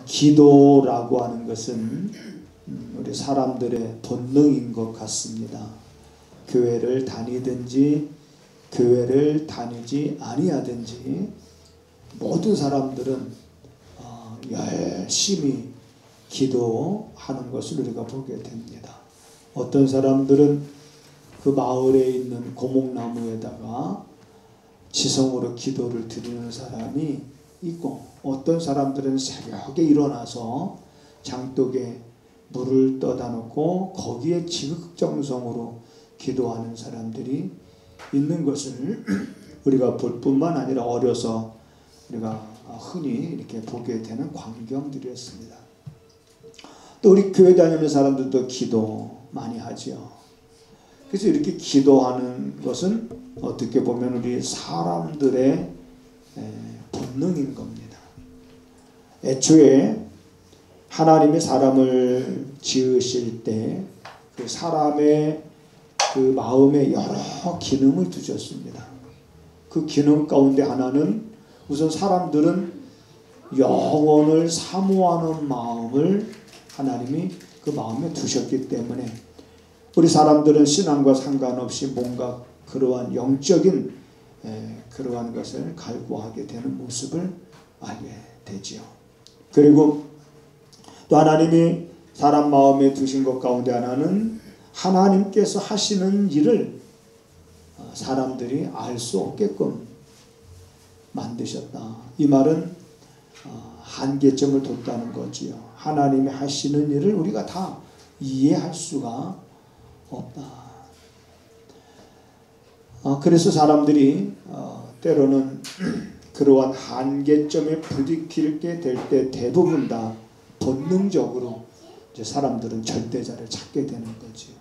기도라고 하는 것은 우리 사람들의 본능인 것 같습니다. 교회를 다니든지 교회를 다니지 아니하든지 모든 사람들은 열심히 기도하는 것을 우리가 보게 됩니다. 어떤 사람들은 그 마을에 있는 고목나무에다가 지성으로 기도를 드리는 사람이 있고, 어떤 사람들은 새벽에 일어나서 장독에 물을 떠다 놓고 거기에 지극정성으로 기도하는 사람들이 있는 것을 우리가 볼 뿐만 아니라 어려서 우리가 흔히 이렇게 보게 되는 광경들이었습니다. 또 우리 교회 다니는 사람들도 기도 많이 하죠. 그래서 이렇게 기도하는 것은 어떻게 보면 우리 사람들의 본능인 겁니다. 애초에 하나님이 사람을 지으실 때 그 사람의 그 마음에 여러 기능을 두셨습니다. 그 기능 가운데 하나는 우선 사람들은 영혼을 사모하는 마음을 하나님이 그 마음에 두셨기 때문에 우리 사람들은 신앙과 상관없이 뭔가 그러한 영적인 그러한 것을 갈구하게 되는 모습을 알게 되지요. 그리고 또 하나님이 사람 마음에 두신 것 가운데 하나는 하나님께서 하시는 일을 사람들이 알 수 없게끔 만드셨다. 이 말은 한계점을 뒀다는 거지요. 하나님이 하시는 일을 우리가 다 이해할 수가 없다. 그래서 사람들이 때로는 그러한 한계점에 부딪히게 될 때 대부분 다 본능적으로 이제 사람들은 절대자를 찾게 되는 거지요.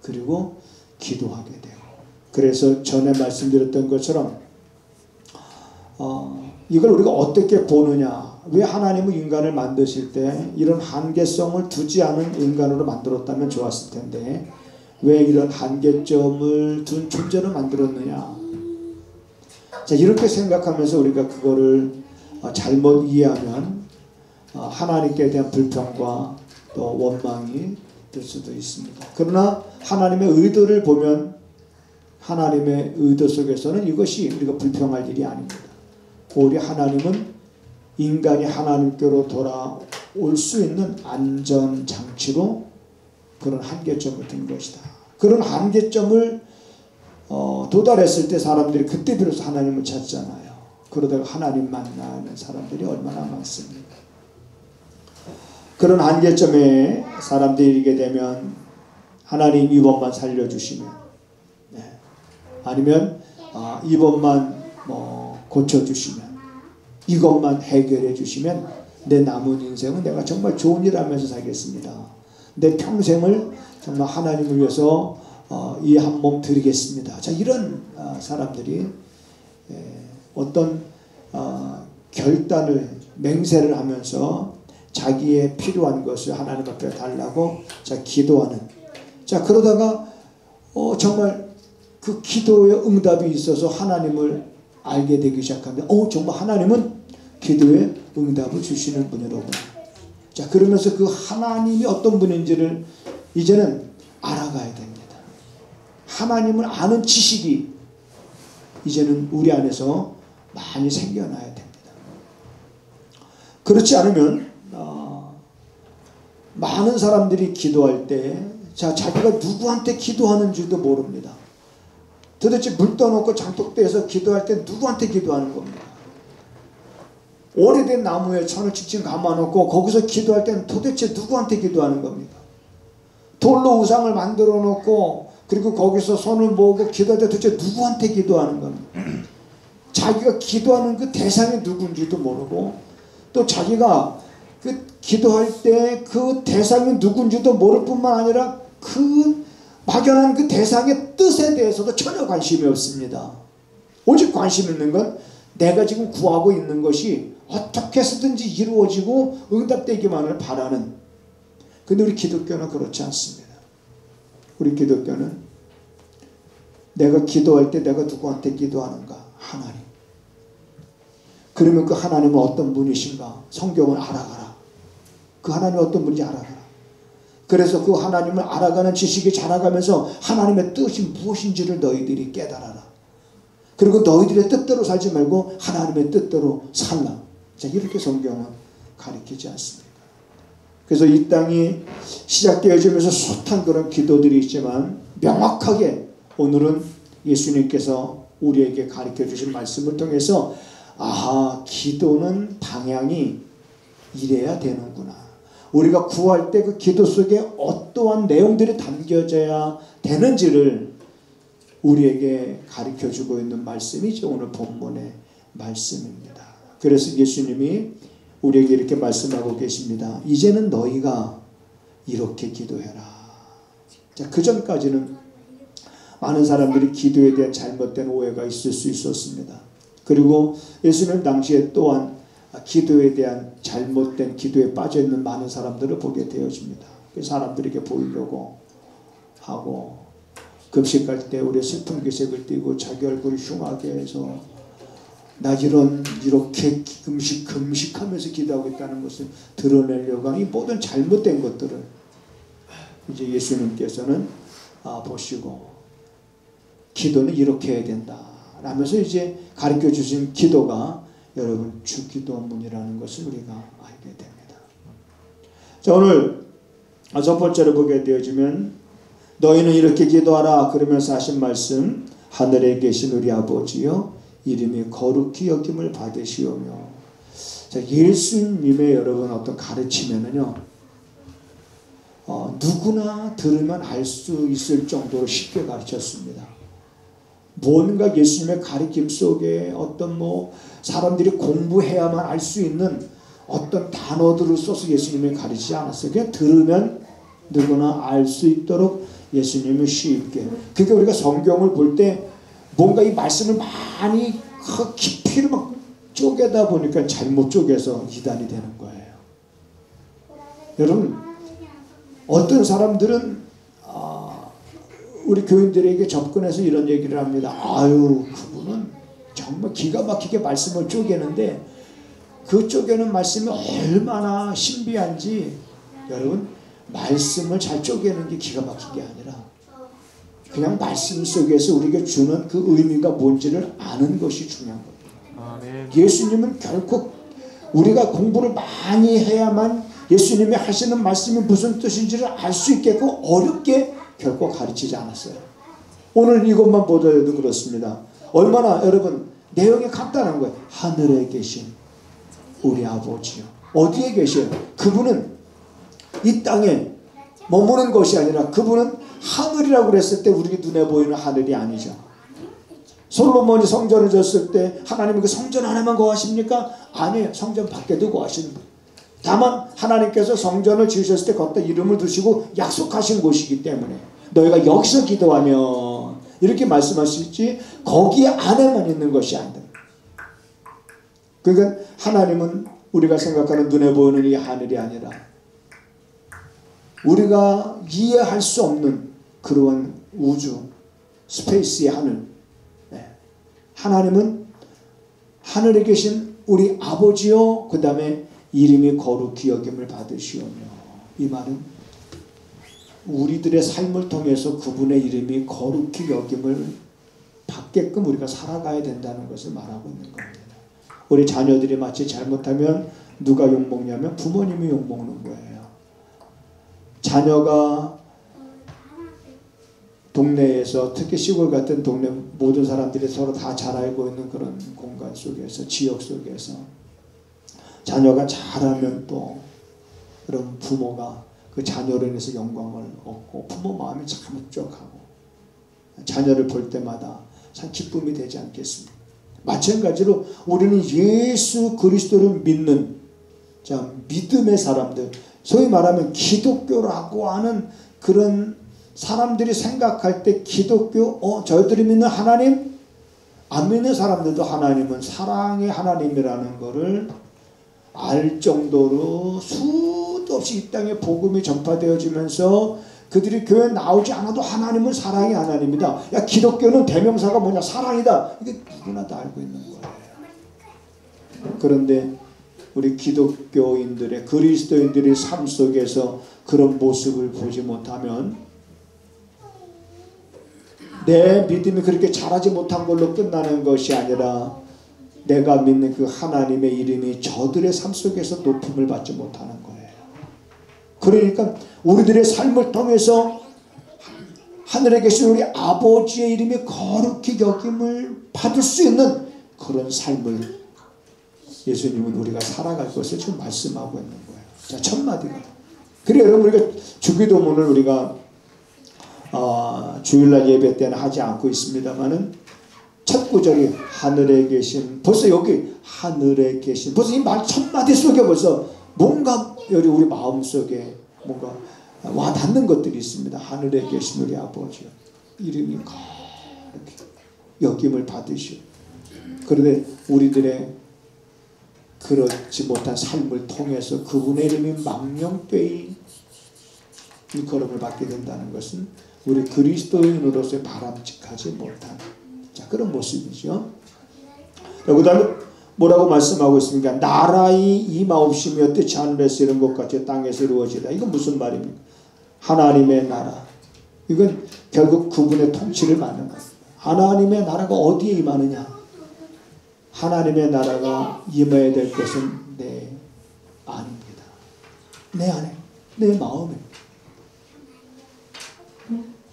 그리고 기도하게 되고. 그래서 전에 말씀드렸던 것처럼 이걸 우리가 어떻게 보느냐. 왜 하나님은 인간을 만드실 때 이런 한계성을 두지 않은 인간으로 만들었다면 좋았을 텐데 왜 이런 한계점을 둔 존재로 만들었느냐. 자, 이렇게 생각하면서 우리가 그거를 잘못 이해하면 하나님께 대한 불평과 또 원망이 될 수도 있습니다. 그러나 하나님의 의도를 보면 하나님의 의도 속에서는 이것이 우리가 불평할 일이 아닙니다. 오히려 하나님은 인간이 하나님께로 돌아올 수 있는 안전장치로 그런 한계점을 둔 것이다. 그런 한계점을 도달했을 때 사람들이 그때 비로소 하나님을 찾잖아요. 그러다가 하나님 만나는 사람들이 얼마나 많습니까? 그런 한계점에 사람들이 이르게 되면 하나님 이번만 살려주시면, 아니면 이번만 고쳐주시면, 이것만 해결해 주시면 내 남은 인생은 내가 정말 좋은 일 하면서 살겠습니다. 내 평생을 정말 하나님을 위해서 이 한 몸 드리겠습니다. 자, 이런 사람들이 어떤 결단을 맹세를 하면서 자기의 필요한 것을 하나님 앞에 달라고 기도하는, 그러다가 정말 그 기도의 응답이 있어서 하나님을 알게 되기 시작하면 정말 하나님은 기도에 응답을 주시는 분이로구나. 그러면서 그 하나님이 어떤 분인지를 이제는 알아가야 됩니다. 하나님을 아는 지식이 이제는 우리 안에서 많이 생겨나야 됩니다. 그렇지 않으면 많은 사람들이 기도할 때 자기가 누구한테 기도하는지도 모릅니다. 도대체 물 떠놓고 장독대에서 기도할 때 누구한테 기도하는 겁니다. 오래된 나무에 천을 칭칭 감아놓고 거기서 기도할 때는 도대체 누구한테 기도하는 겁니까? 돌로 우상을 만들어 놓고 그리고 거기서 손을 모으고 기도할 때 도대체 누구한테 기도하는 겁니까? 자기가 기도하는 그 대상이 누군지도 모르고 또 자기가 그 기도할 때 그 대상이 누군지도 모를 뿐만 아니라 그 막연한 그 대상의 뜻에 대해서도 전혀 관심이 없습니다. 오직 관심 있는 건 내가 지금 구하고 있는 것이 어떻게 해서든지 이루어지고 응답되기만을 바라는. 근데 우리 기독교는 그렇지 않습니다. 우리 기독교는 내가 기도할 때 내가 누구한테 기도하는가? 하나님. 그러면 그 하나님은 어떤 분이신가? 성경을 알아가라. 그 하나님이 어떤 분인지 알아가라. 그래서 그 하나님을 알아가는 지식이 자라가면서 하나님의 뜻이 무엇인지를 너희들이 깨달아라. 그리고 너희들의 뜻대로 살지 말고 하나님의 뜻대로 살라. 자, 이렇게 성경은 가르치지 않습니까? 그래서 이 땅이 시작되어지면서 숱한 그런 기도들이 있지만 명확하게 오늘은 예수님께서 우리에게 가르쳐 주신 말씀을 통해서 아하, 기도는 방향이 이래야 되는구나. 우리가 구할 때 그 기도 속에 어떠한 내용들이 담겨져야 되는지를 우리에게 가르쳐주고 있는 말씀이죠. 오늘 본문의 말씀입니다. 그래서 예수님이 우리에게 이렇게 말씀하고 계십니다. 이제는 너희가 이렇게 기도해라. 자, 그 전까지는 많은 사람들이 기도에 대한 잘못된 오해가 있을 수 있었습니다. 그리고 예수님 당시에 또한 기도에 대한 잘못된 기도에 빠져있는 많은 사람들을 보게 되어집니다. 사람들에게 보이려고 하고 급식할 때 우리 슬픈 기색을 띠고 자기 얼굴을 흉하게 해서 나 이렇게 금식하면서 기도하고 있다는 것을 드러내려고 하는 이 모든 잘못된 것들을 이제 예수님께서는 보시고 기도는 이렇게 해야 된다 라면서 이제 가르쳐 주신 기도가 여러분 주기도문이라는 것을 우리가 알게 됩니다. 자, 오늘 첫 번째로 보게 되어지면 너희는 이렇게 기도하라 그러면서 하신 말씀, 하늘에 계신 우리 아버지여 이름이 거룩히 여김을 받으시오며. 자, 예수님의 여러분 어떤 가르치면은요 누구나 들으면 알 수 있을 정도로 쉽게 가르쳤습니다. 뭔가 예수님의 가르침 속에 어떤 사람들이 공부해야만 알 수 있는 어떤 단어들을 써서 예수님이 가르치지 않았어요. 그냥 들으면 누구나 알 수 있도록 예수님이 쉽게. 그러니까 우리가 성경을 볼 때 뭔가 이 말씀을 많이 깊이를 막 쪼개다 보니까 잘못 쪼개서 이단이 되는 거예요. 여러분, 어떤 사람들은 우리 교인들에게 접근해서 이런 얘기를 합니다. 아유, 그분은 정말 기가 막히게 말씀을 쪼개는데 그 쪼개는 말씀이 얼마나 신비한지. 여러분, 말씀을 잘 쪼개는 게 기가 막힌 게 아니라 그냥 말씀 속에서 우리에게 주는 그 의미가 뭔지를 아는 것이 중요한 겁니다. 아멘. 예수님은 결코 우리가 공부를 많이 해야만 예수님이 하시는 말씀이 무슨 뜻인지를 알 수 있겠고 어렵게 결코 가르치지 않았어요. 오늘 이것만 보더라도 그렇습니다. 얼마나 여러분 내용이 간단한 거예요. 하늘에 계신 우리 아버지요. 어디에 계셔요? 그분은 이 땅에 머무는 것이 아니라 그분은 하늘이라고 그랬을 때 우리 눈에 보이는 하늘이 아니죠. 솔로몬이 성전을 졌을 때 하나님이 그 성전 안에만 거하십니까? 아니에요. 성전 밖에도 거하시는 분. 다만 하나님께서 성전을 지으셨을 때 거기다 이름을 두시고 약속하신 곳이기 때문에 너희가 여기서 기도하면 이렇게 말씀하시지 거기 안에만 있는 것이 아니다. 그러니까 하나님은 우리가 생각하는 눈에 보이는 이 하늘이 아니라 우리가 이해할 수 없는 그러한 우주, 스페이스의 하늘. 하나님은 하늘에 계신 우리 아버지요, 그 다음에 이름이 거룩히 여김을 받으시오며. 이 말은 우리들의 삶을 통해서 그분의 이름이 거룩히 여김을 받게끔 우리가 살아가야 된다는 것을 말하고 있는 겁니다. 우리 자녀들이 마치 잘못하면 누가 욕먹냐면 부모님이 욕먹는 거예요. 자녀가 동네에서, 특히 시골 같은 동네 모든 사람들이 서로 다 잘 알고 있는 그런 공간 속에서, 지역 속에서 자녀가 잘하면 또 그런 부모가 그 자녀로 인해서 영광을 얻고 부모 마음이 참 흡족하고 자녀를 볼 때마다 참 기쁨이 되지 않겠습니까? 마찬가지로 우리는 예수 그리스도를 믿는 믿음의 사람들, 소위 말하면 기독교라고 하는 그런 사람들이 생각할 때 기독교, 저희들이 믿는 하나님, 안 믿는 사람들도 하나님은 사랑의 하나님이라는 것을 알 정도로 수도 없이 이 땅에 복음이 전파되어지면서 그들이 교회에 나오지 않아도 하나님은 사랑의 하나님이다. 야, 기독교는 대명사가 뭐냐? 사랑이다. 이게 누구나 다 알고 있는 거예요. 그런데 우리 기독교인들의 그리스도인들의 삶 속에서 그런 모습을 보지 못하면 내 믿음이 그렇게 잘하지 못한 걸로 끝나는 것이 아니라 내가 믿는 그 하나님의 이름이 저들의 삶 속에서 높임을 받지 못하는 거예요. 그러니까 우리들의 삶을 통해서 하늘에 계신 우리 아버지의 이름이 거룩히 여김을 받을 수 있는 그런 삶을 예수님은 우리가 살아갈 것을 지금 말씀하고 있는 거예요. 자, 첫 마디가. 그래 여러분 우리가 주기도문을 우리가 주일날 예배 때는 하지 않고 있습니다만은 첫 구절이 하늘에 계신, 벌써 여기 하늘에 계신, 벌써 이 말 첫 마디 속에 벌써 뭔가 우리 마음 속에 뭔가 와 닿는 것들이 있습니다. 하늘에 계신 우리 아버지 이름이 거룩히 여김을 받으시오. 그런데 우리들의 그렇지 못한 삶을 통해서 그분의 이름이 망령되이 일컬음을 받게 된다는 것은 우리 그리스도인으로서의 바람직하지 못한 그런 모습이죠. 그 다음에 뭐라고 말씀하고 있습니까? 나라의 임하옵시며 뜻이 하늘에서 이룬 것 같이 땅에서 이루어지다. 이건 무슨 말입니까? 하나님의 나라. 이건 결국 그분의 통치를 말하는 겁니다. 하나님의 나라가 어디에 임하느냐? 하나님의 나라가 임해야 될 것은 내 안입니다. 내 안에, 내 마음에.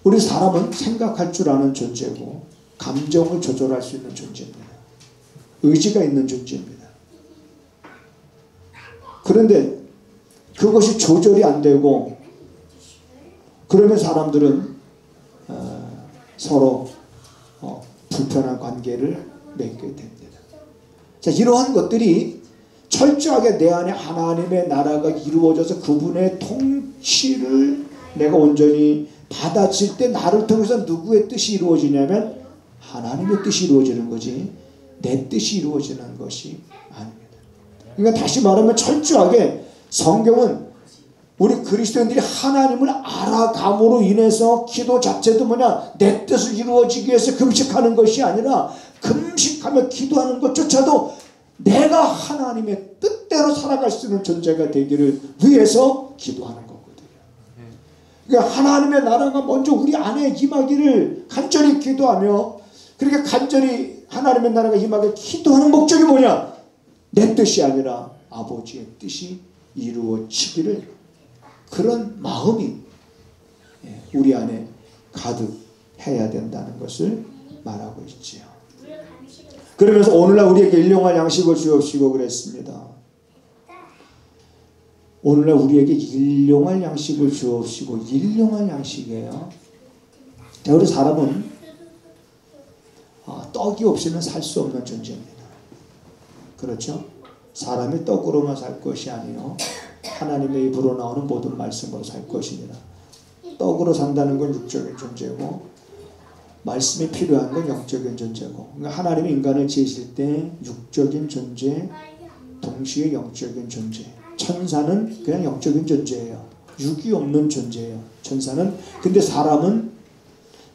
우리 사람은 생각할 줄 아는 존재고 감정을 조절할 수 있는 존재입니다. 의지가 있는 존재입니다. 그런데 그것이 조절이 안 되고 그러면 사람들은 서로 불편한 관계를 맺게 됩니다. 자, 이러한 것들이 철저하게 내 안에 하나님의 나라가 이루어져서 그분의 통치를 내가 온전히 받아칠 때 나를 통해서 누구의 뜻이 이루어지냐면 하나님의 뜻이 이루어지는 거지 내 뜻이 이루어지는 것이 아닙니다. 그러니까 다시 말하면 철저하게 성경은 우리 그리스도인들이 하나님을 알아감으로 인해서 기도 자체도 뭐냐 내 뜻을 이루어지기 위해서 금식하는 것이 아니라 금식하며 기도하는 것조차도 내가 하나님의 뜻대로 살아갈 수 있는 존재가 되기를 위해서 기도하는 거거든요. 그러니까 하나님의 나라가 먼저 우리 안에 임하기를 간절히 기도하며 그렇게 간절히 하나님의 나라가 임하게 기도하는 목적이 뭐냐? 내 뜻이 아니라 아버지의 뜻이 이루어지기를 그런 마음이 우리 안에 가득해야 된다는 것을 말하고 있지요. 그러면서 오늘날 우리에게 일용할 양식을 주옵시고 그랬습니다. 오늘날 우리에게 일용할 양식을 주옵시고 일용할 양식이에요. 우리 사람은 떡이 없이는 살 수 없는 존재입니다. 그렇죠? 사람이 떡으로만 살 것이 아니요 하나님의 입으로 나오는 모든 말씀으로 살 것입니다. 떡으로 산다는 건 육적인 존재고 말씀이 필요한 건 영적인 존재고 그러니까 하나님이 인간을 지으실 때 육적인 존재 동시에 영적인 존재 천사는 그냥 영적인 존재예요. 육이 없는 존재예요. 천사는. 근데 사람은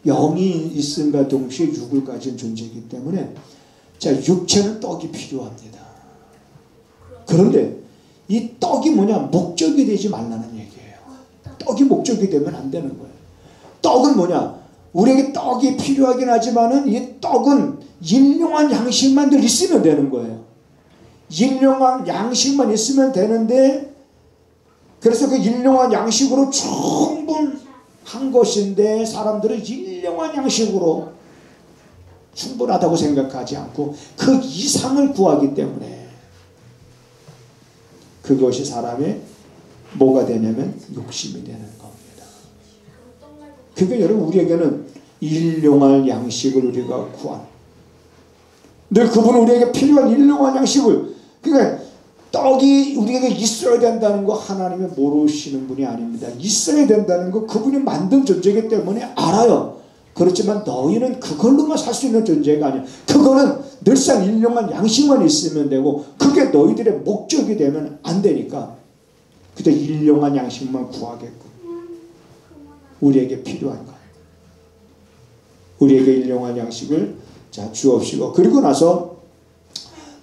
영이 있음과 동시에 육을 가진 존재이기 때문에 자 육체는 떡이 필요합니다. 그런데 이 떡이 뭐냐 목적이 되지 말라는 얘기예요. 떡이 목적이 되면 안 되는 거예요. 떡은 뭐냐 우리에게 떡이 필요하긴 하지만은 이 떡은 일용한 양식만 늘 있으면 되는 거예요. 일용한 양식만 있으면 되는데 그래서 그 일용한 양식으로 충분한 것인데 사람들은 일용한 양식으로 충분하다고 생각하지 않고 그 이상을 구하기 때문에 그것이 사람의 뭐가 되냐면 욕심이 되는 겁니다. 그러니까 여러분 우리에게는 일용할 양식을 우리가 구하는 늘 그분은 우리에게 필요한 일용할 양식을 그러니까 떡이 우리에게 있어야 된다는 거 하나님이 모르시는 분이 아닙니다. 있어야 된다는 거 그분이 만든 존재이기 때문에 알아요. 그렇지만 너희는 그걸로만 살 수 있는 존재가 아니야. 그거는 늘상 일용할 양식만 있으면 되고 그게 너희들의 목적이 되면 안 되니까 그저 일용할 양식만 구하겠고 우리에게 필요한 거 우리에게 일용할 양식을 자 주옵시고 그리고 나서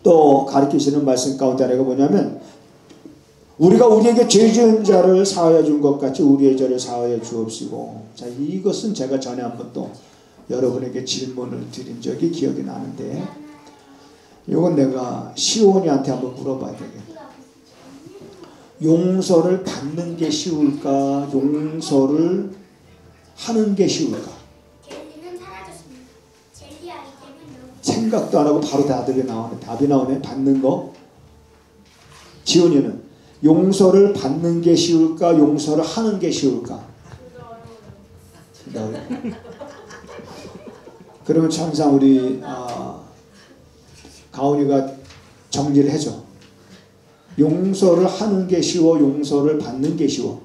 또 가르치시는 말씀 가운데 하나가 뭐냐면 우리가 우리에게 죄 지은 자를 사하여 준 것 같이 우리의 죄를 사하여 주옵시고. 자, 이것은 제가 전에 한번 또 여러분에게 질문을 드린 적이 기억이 나는데 이건 내가 시온이한테 한번 물어봐야 되겠다. 용서를 받는 게 쉬울까? 용서를 하는 게 쉬울까? 생각도 안 하고 바로 답이 나오네. 답이 나오네. 받는 거. 지훈이는 용서를 받는 게 쉬울까? 용서를 하는 게 쉬울까? 그러면 항상 우리 가온이가 정리를 해줘. 용서를 하는 게 쉬워? 용서를 받는 게 쉬워?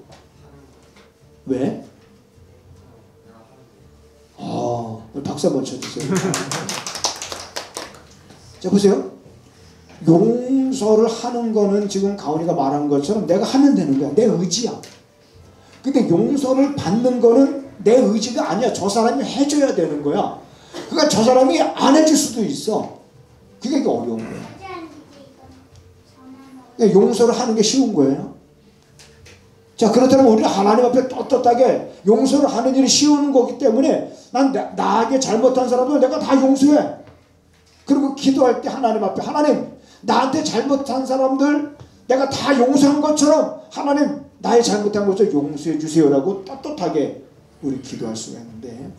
왜? 박수 한번 쳐주세요. 자, 보세요. 용서를 하는 거는 지금 가온이가 말한 것처럼 내가 하면 되는 거야. 내 의지야. 근데 용서를 받는 거는 내 의지가 아니야. 저 사람이 해줘야 되는 거야. 그러니까 저 사람이 안 해줄 수도 있어. 그게 어려운 거야. 그러니까 용서를 하는 게 쉬운 거예요. 자, 그렇다면 우리는 하나님 앞에 떳떳하게 용서를 하는 일이 쉬운 거기 때문에 난 나에게 잘못한 사람들 내가 다 용서해. 그리고 기도할 때 하나님 앞에 하나님 나한테 잘못한 사람들 내가 다 용서한 것처럼 하나님 나의 잘못한 것을 용서해 주세요라고 떳떳하게 우리 기도할 수가 있는데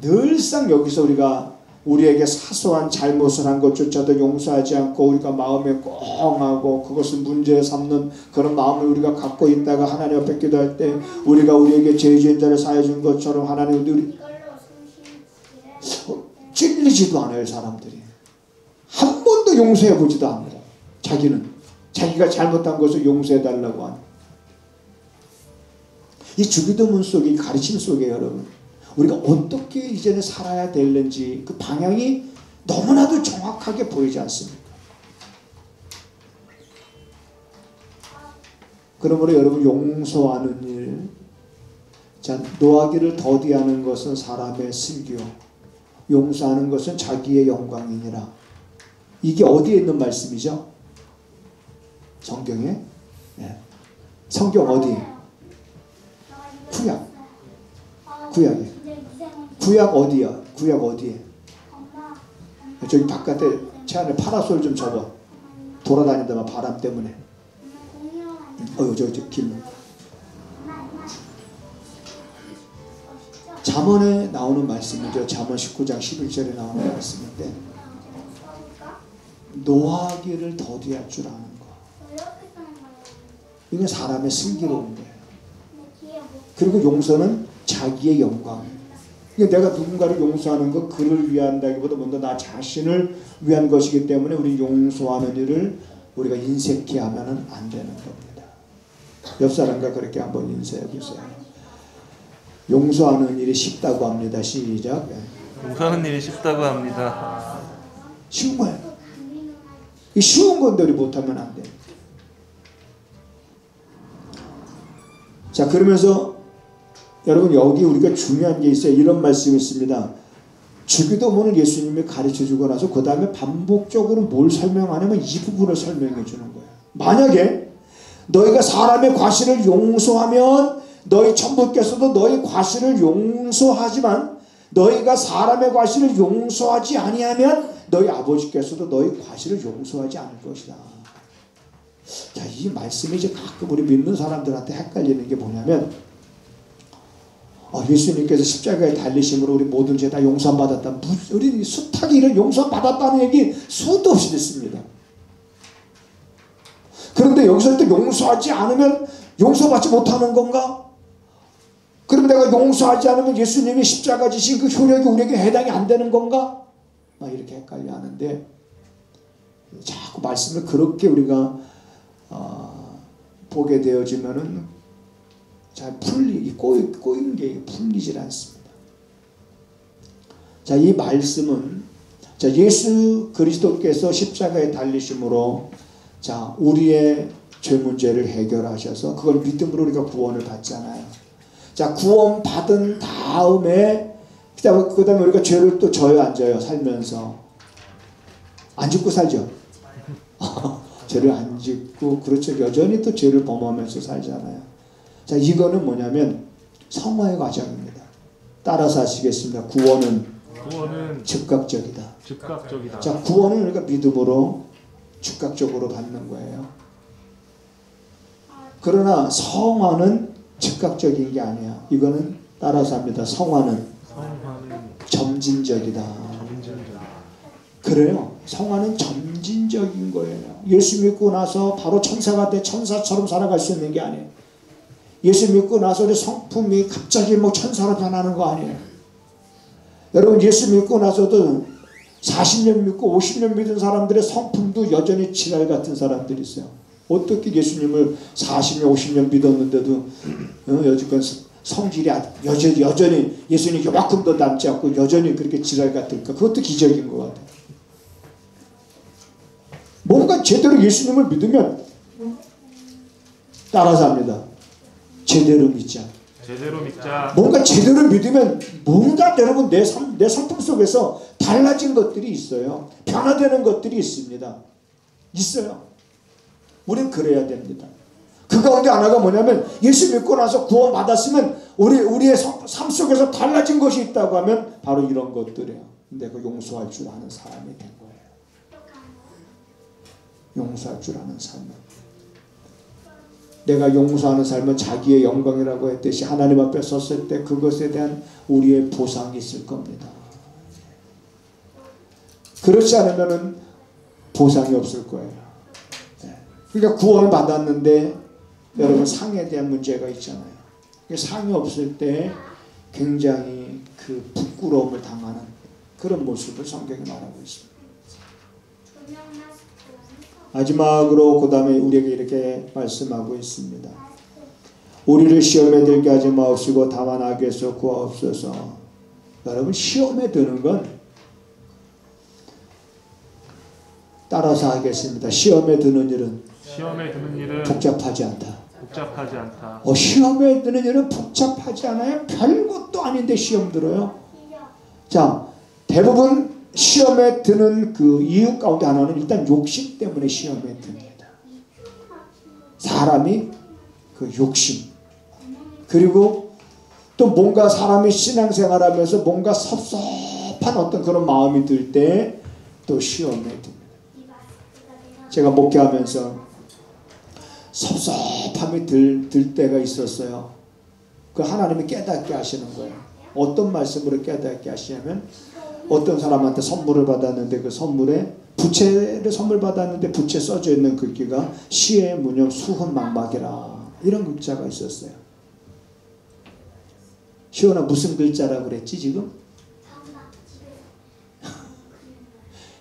늘상 여기서 우리가 우리에게 사소한 잘못을 한 것조차도 용서하지 않고 우리가 마음에 꽁하고 그것을 문제 삼는 그런 마음을 우리가 갖고 있다가 하나님 앞에 기도할 때 우리가 우리에게 죄 지은 자를 사해 준 것처럼 하나님 우리 찔리지도 않아요. 사람들이 한 번도 용서해 보지도 않고 자기가 잘못한 것을 용서해 달라고 하는 이 주기도문 속에 가르침 속에 여러분 우리가 어떻게 이제는 살아야 되는지 그 방향이 너무나도 정확하게 보이지 않습니까? 그러므로 여러분 용서하는 일, 자 노하기를 더디하는 것은 사람의 슬기요 용서하는 것은 자기의 영광이니라. 이게 어디에 있는 말씀이죠? 성경에? 네. 성경 어디? 구약에. 구약 어디야? 구약 어디에? 저기 바깥에 차 안에 파라솔 좀 접어. 돌아다니다만 바람 때문에. 저기 길. 잠언에 나오는 말씀이죠. 잠언 19장 11절에 나오는 말씀인데 노하기를 더디할 줄 아는 거. 이건 사람의 슬기로운 거예요. 그리고 용서는 자기의 영광. 내가 누군가를 용서하는 거 그를 위한다기보다 먼저 나 자신을 위한 것이기 때문에 우리 용서하는 일을 우리가 인색해 하면 안 되는 겁니다. 옆 사람과 그렇게 한번 인사해 보세요. 용서하는 일이 쉽다고 합니다. 시작. 용서하는 일이 쉽다고 합니다. 쉬운 거예요. 이 쉬운 건데 우리 못하면 안 돼. 자, 그러면서 여러분 여기 우리가 중요한 게 있어요. 이런 말씀이 있습니다. 주기도문을 예수님이 가르쳐주고 나서 그 다음에 반복적으로 뭘 설명하냐면 이 부분을 설명해 주는 거예요. 만약에 너희가 사람의 과실을 용서하면 너희 천부께서도 너희 과실을 용서하지만 너희가 사람의 과실을 용서하지 아니하면 너희 아버지께서도 너희 과실을 용서하지 않을 것이다. 자, 이 말씀이 이제 가끔 우리 믿는 사람들한테 헷갈리는 게 뭐냐면 예수님께서 십자가에 달리심으로 우리 모든 죄 다 용서 받았다. 우리 숱하게 이런 용서 받았다는 얘기 수도 없이 듣습니다. 그런데 여기서 또 용서하지 않으면 용서받지 못하는 건가? 그럼 내가 용서하지 않으면 예수님이 십자가 지신 그 효력이 우리에게 해당이 안 되는 건가? 막 이렇게 헷갈려 하는데 자꾸 말씀을 그렇게 우리가 보게 되어지면은 잘 꼬인 게 풀리질 않습니다. 자, 이 말씀은 자, 예수 그리스도께서 십자가에 달리심으로 자, 우리의 죄 문제를 해결하셔서 그걸 믿음으로 우리가 구원을 받잖아요. 자, 구원 받은 다음에 그 다음에 우리가 죄를 또 져요, 안 져요? 살면서 안 짓고 살죠. 죄를 안 짓고 그렇죠. 여전히 또 죄를 범하면서 살잖아요. 자, 이거는 뭐냐면 성화의 과정입니다. 따라서 하시겠습니다. 구원은 즉각적이다. 자, 구원은 우리가 믿음으로 즉각적으로 받는 거예요. 그러나 성화는 즉각적인 게 아니야. 이거는 따라서 합니다. 성화는 점진적이다. 그래요. 성화는 점진적인 거예요. 예수 믿고 나서 바로 천사가 돼 천사처럼 살아갈 수 있는 게 아니에요. 예수 믿고 나서 성품이 갑자기 뭐 천사로 변하는 거 아니에요. 여러분, 예수 믿고 나서도 40년 믿고 50년 믿은 사람들의 성품도 여전히 지랄 같은 사람들이 있어요. 어떻게 예수님을 40년 50년 믿었는데도 여지껏 성질이 여전히 예수님 요만큼도 남지 않고 여전히 그렇게 지랄 같을까? 그것도 기적인 것 같아요. 뭔가 제대로 예수님을 믿으면 따라서 합니다. 제대로 믿자. 뭔가 제대로 믿으면 뭔가 여러분 내 성품 속에서 달라진 것들이 있어요. 변화되는 것들이 있습니다. 있어요. 우리는 그래야 됩니다. 그 가운데 하나가 뭐냐면 예수 믿고 나서 구원 받았으면 우리의 삶 속에서 달라진 것이 있다고 하면 바로 이런 것들이에요. 내가 용서할 줄 아는 사람이 된 거예요. 용서할 줄 아는 삶은, 내가 용서하는 삶은 자기의 영광이라고 했듯이 하나님 앞에 섰을 때 그것에 대한 우리의 보상이 있을 겁니다. 그렇지 않으면 보상이 없을 거예요. 그러니까 구원을 받았는데 여러분 상에 대한 문제가 있잖아요. 상이 없을 때 굉장히 그 부끄러움을 당하는 그런 모습을 성경이 말하고 있습니다. 마지막으로 그 다음에 우리에게 이렇게 말씀하고 있습니다. 우리를 시험에 들게 하지 마옵시고 다만 악에서 구하옵소서. 여러분, 시험에 드는 건 따라서 하겠습니다. 시험에 드는 일은 복잡하지 않다. 시험에 드는 일은 복잡하지 않아요. 별것도 아닌데 시험 들어요. 자, 대부분 시험에 드는 그 이유 가운데 하나는 일단 욕심 때문에 시험에 듭니다. 사람이 그 욕심, 그리고 또 뭔가 사람이 신앙생활하면서 뭔가 섭섭한 어떤 그런 마음이 들 때 또 시험에 듭니다. 제가 목회하면서 섭섭함이 들 때가 있었어요. 그 하나님이 깨닫게 하시는 거예요. 어떤 말씀으로 깨닫게 하시냐면, 어떤 사람한테 선물을 받았는데 그 선물에 부채를 선물 받았는데 부채 써져 있는 글귀가 시의 무념 수훈망막이라, 이런 글자가 있었어요. 시원아, 무슨 글자라고 그랬지 지금?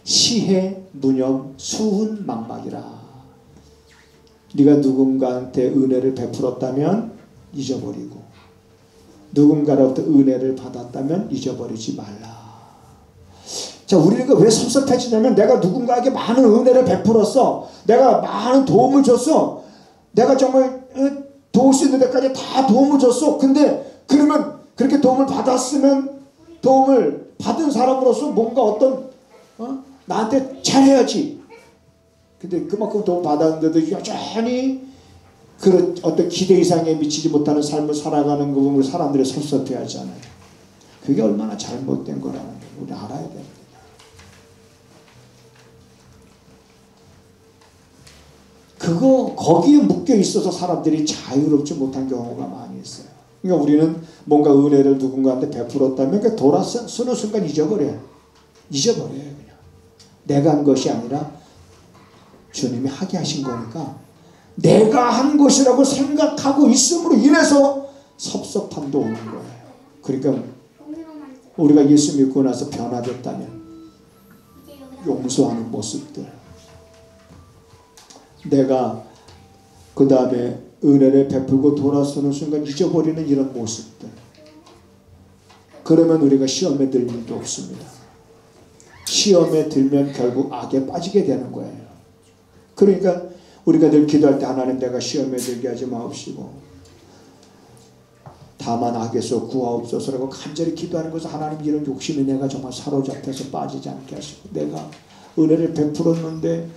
시의 무념 수훈망막이라. 네가 누군가한테 은혜를 베풀었다면 잊어버리고, 누군가로부터 은혜를 받았다면 잊어버리지 말라. 자, 우리가 왜 섭섭해지냐면, 내가 누군가에게 많은 은혜를 베풀었어. 내가 많은 도움을 줬어. 내가 정말 도울 수 있는 데까지 다 도움을 줬어. 근데 그러면 그렇게 도움을 받았으면 도움을 받은 사람으로서 뭔가 어떤 나한테 잘해야지. 근데 그만큼 도움 받았는데도 여전히 그런 어떤 기대 이상에 미치지 못하는 삶을 살아가는 거 보면 사람들이 섭섭해하잖아요. 그게 얼마나 잘못된 거라는 걸 우리 알아야 됩니다. 거기에 묶여 있어서 사람들이 자유롭지 못한 경우가 많이 있어요. 그러니까 우리는 뭔가 은혜를 누군가한테 베풀었다면 그 돌아서는 순간 잊어버려요. 그냥. 내가 한 것이 아니라 주님이 하게 하신 거니까 내가 한 것이라고 생각하고 있음으로 인해서 섭섭함도 오는 거예요. 그러니까 우리가 예수 믿고 나서 변화됐다면 용서하는 모습들, 내가 그 다음에 은혜를 베풀고 돌아서는 순간 잊어버리는 이런 모습들, 그러면 우리가 시험에 들 일도 없습니다. 시험에 들면 결국 악에 빠지게 되는 거예요. 그러니까 우리가 늘 기도할 때 하나님, 내가 시험에 들게 하지 마옵시고 다만 악에서 구하옵소서라고 간절히 기도하는 것은, 하나님 이런 욕심이 내가 정말 사로잡혀서 빠지지 않게 하시고, 내가 은혜를 베풀었는데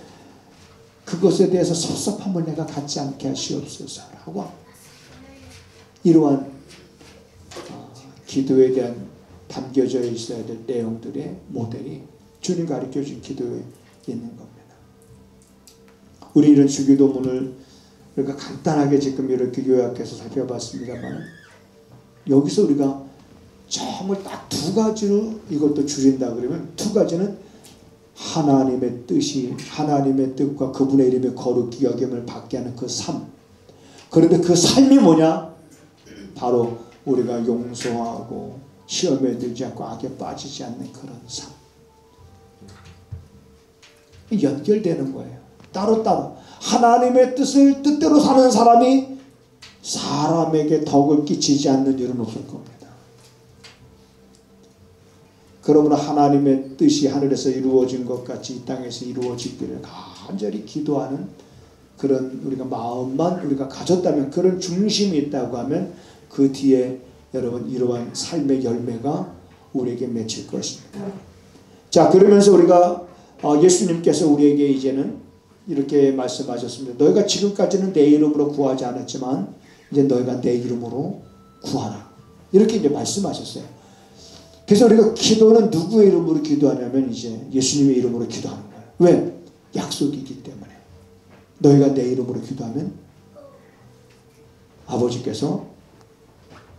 그것에 대해서 섭섭함을 내가 갖지 않게 하시옵소서 하고 이러한 기도에 대한 담겨져 있어야 될 내용들의 모델이 주님 가르쳐준 기도에 있는 겁니다. 우리 이런 주기도문을 우리가 간단하게 지금 이렇게 요약해서 살펴봤습니다만 여기서 우리가 정말 딱 두 가지로 이것도 줄인다 그러면 두 가지는 하나님의 뜻이 하나님의 뜻과 그분의 이름의 거룩히 여김을 받게 하는 그 삶. 그런데 그 삶이 뭐냐? 바로 우리가 용서하고 시험에 들지 않고 악에 빠지지 않는 그런 삶. 연결되는 거예요. 따로따로 하나님의 뜻을 뜻대로 사는 사람이 사람에게 덕을 끼치지 않는 일은 없을 겁니다. 그러므로 하나님의 뜻이 하늘에서 이루어진 것 같이 이 땅에서 이루어지기를 간절히 기도하는 그런 우리가 마음만 우리가 가졌다면 그런 중심이 있다고 하면 그 뒤에 여러분 이러한 삶의 열매가 우리에게 맺힐 것입니다. 자, 그러면서 우리가 예수님께서 우리에게 이제는 이렇게 말씀하셨습니다. 너희가 지금까지는 내 이름으로 구하지 않았지만 이제 너희가 내 이름으로 구하라. 이렇게 이제 말씀하셨어요. 그래서 우리가 기도는 누구의 이름으로 기도하냐면 이제 예수님의 이름으로 기도하는 거예요. 왜? 약속이기 때문에. 너희가 내 이름으로 기도하면 아버지께서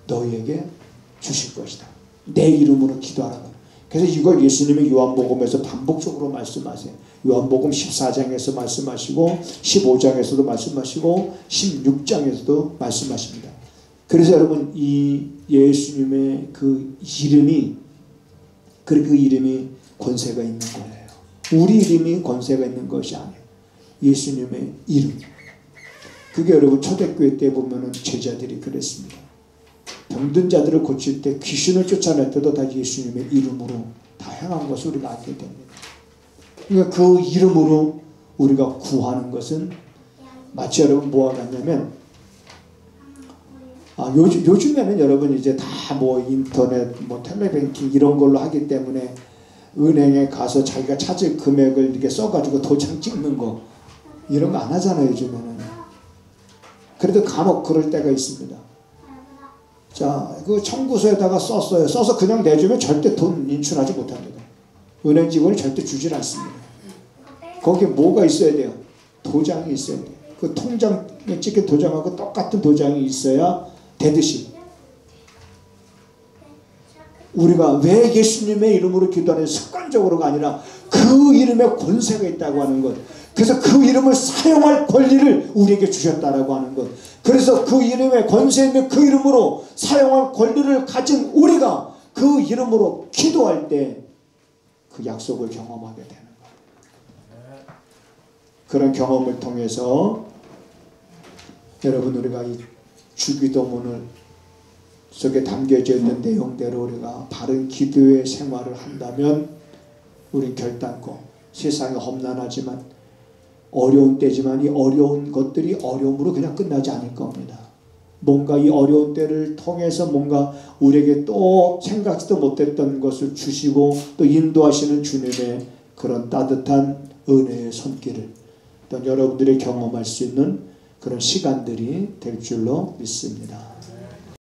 너희에게 주실 것이다. 내 이름으로 기도하라고. 그래서 이걸 예수님이 요한복음에서 반복적으로 말씀하세요. 요한복음 14장에서 말씀하시고 15장에서도 말씀하시고 16장에서도 말씀하십니다. 그래서 여러분 이 예수님의 그 이름이 그 이름이 권세가 있는 거예요. 우리 이름이 권세가 있는 것이 아니에요. 예수님의 이름. 그게 여러분 초대교회 때 보면은 제자들이 그랬습니다. 병든 자들을 고칠 때 귀신을 쫓아낼 때도 다 예수님의 이름으로 다 행한 것을 우리가 알게 됩니다. 그러니까 그 이름으로 우리가 구하는 것은 마치 여러분 뭐가 같냐면 요즘에는 여러분 이제 다 뭐 인터넷 뭐 텔레뱅킹 이런 걸로 하기 때문에 은행에 가서 자기가 찾을 금액을 이렇게 써가지고 도장 찍는 거 이런 거 안 하잖아요 요즘에는. 그래도 간혹 그럴 때가 있습니다. 자, 그 청구서에다가 썼어요. 써서 그냥 내주면 절대 돈 인출하지 못합니다. 은행 직원이 절대 주질 않습니다. 거기에 뭐가 있어야 돼요? 도장이 있어야 돼요. 그 통장에 찍힌 도장하고 똑같은 도장이 있어야 되듯이 우리가 왜 예수님의 이름으로 기도하는 습관적으로가 아니라 그 이름에 권세가 있다고 하는 것. 그래서 그 이름을 사용할 권리를 우리에게 주셨다라고 하는 것. 그래서 그 이름에 권세 있는 그 이름으로 사용할 권리를 가진 우리가 그 이름으로 기도할 때 그 약속을 경험하게 되는 거예요. 그런 경험을 통해서 여러분 우리가 이 주기도문을 속에 담겨져 있는 내용대로 우리가 바른 기도의 생활을 한다면 우리 결단코 세상이 험난하지만 어려운 때지만 이 어려운 것들이 어려움으로 그냥 끝나지 않을 겁니다. 뭔가 이 어려운 때를 통해서 뭔가 우리에게 또 생각지도 못했던 것을 주시고 또 인도하시는 주님의 그런 따뜻한 은혜의 손길을 또 여러분들이 경험할 수 있는 그런 시간들이 될 줄로 믿습니다.